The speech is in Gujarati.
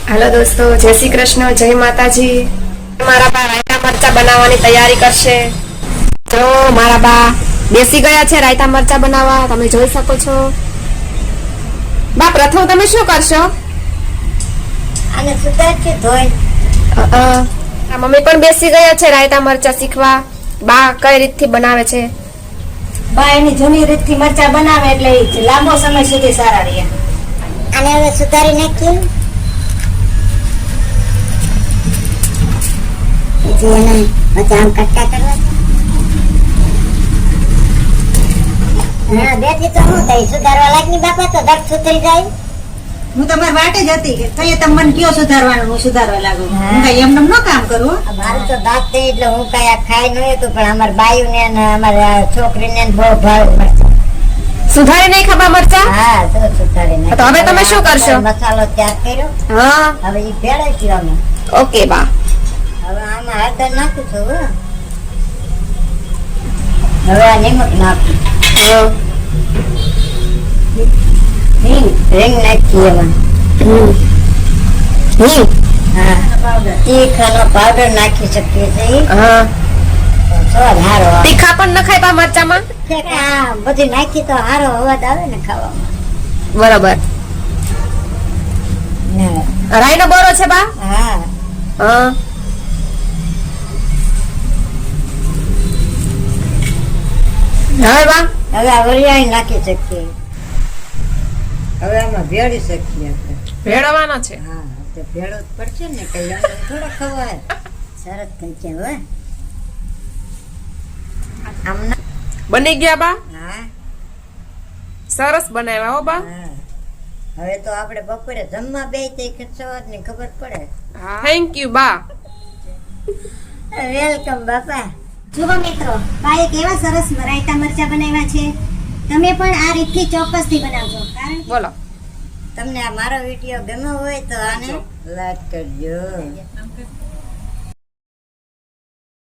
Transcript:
हेलो दोस्तों, जय श्री कृष्ण, जय माताजी। मारा बा रायता मरचा बनावવાની તૈયારી કરશે। જો મારા બા બેસી ગયા છે રાયતા મરચા બનાવવા, તમે જોઈ શકો છો। બા પ્રથમ તમે શું કરશો? આને સુધારથી ધોઈ આ મમ્મી પણ બેસી ગયા છે રાયતા મરચા શીખવા। બા કઈ રીતથી બનાવે છે? બા એની જૂની રીતથી મરચા બનાવે એટલે ઈ લાંબો સમય સુધી સારા રહે। આને હવે સુધારી નાખીએ। પછી એને પછી આમ કટકા કરવા હા બેઠી તો હું થઈ સુધારવા લાગની બાપા તો દર્દ સુધરી જાય। હું તમારી વાટે જ હતી કે કઈ તમે મને કયો સુધારવાનું, હું સુધારવા લાગુ। હું કઈ એમ ન કામ કરું। મારું તો દાંત થઈ એટલે હું કઈ આ ખાઈ નહોતું પણ અમાર બાયુને ને અમારા છોકરીને બહુ ભાવ મરચા। સુધારી નહીં ખાવા મરચા? હા તો સુધારી નાખ। તો હવે તમે શું કરશો? મસાલો તૈયાર કર્યો, હા હવે ઈ ભેળવીશું અમે। ઓકે બા। હવે આમાં હળદર નાખું છું હો। હવે આ નિમક નાખું, હિંગ નાખીએ એમાં। હા તીખાનો પાવડર નાખી શકીએ છીએ। હા સ્વાદ હારો આવે। તીખા પણ નખાય બા મરચામાં? આ બધી નાખી તો હારો અવાજ આવે ને ખાવામાં। બરાબર। રાઈનો બોરો છે બા? હા હા હવે બા હવે આ વરિયાળી નાખી શકીએ। હવે આમાં ભેળી શકીએ આપણે। ભેળવવાનો છે। હા તો ભેળો જ પડશે ને કઈ અમને થોડો ખવાય। સરસ થઈ છે હવે આમ બની ગયા બા? હા સરસ બનાવ્યા હો બા। હા હવે તો આપણે બપોરે જમવા બેસી કે સવારની ખબર પડે। થેન્ક યુ બા। વેલકમ બાપા। જુઓ મિત્રો, બાએ કેવા સરસ રાયતા મરચા બનાવ્યા છે। તમે પણ આ રીતથી ચોક્કસથી બનાવજો, કારણ બોલો। તમને આ મારો વિડીયો ગમ્યો હોય તો આને લાઈક કરજો।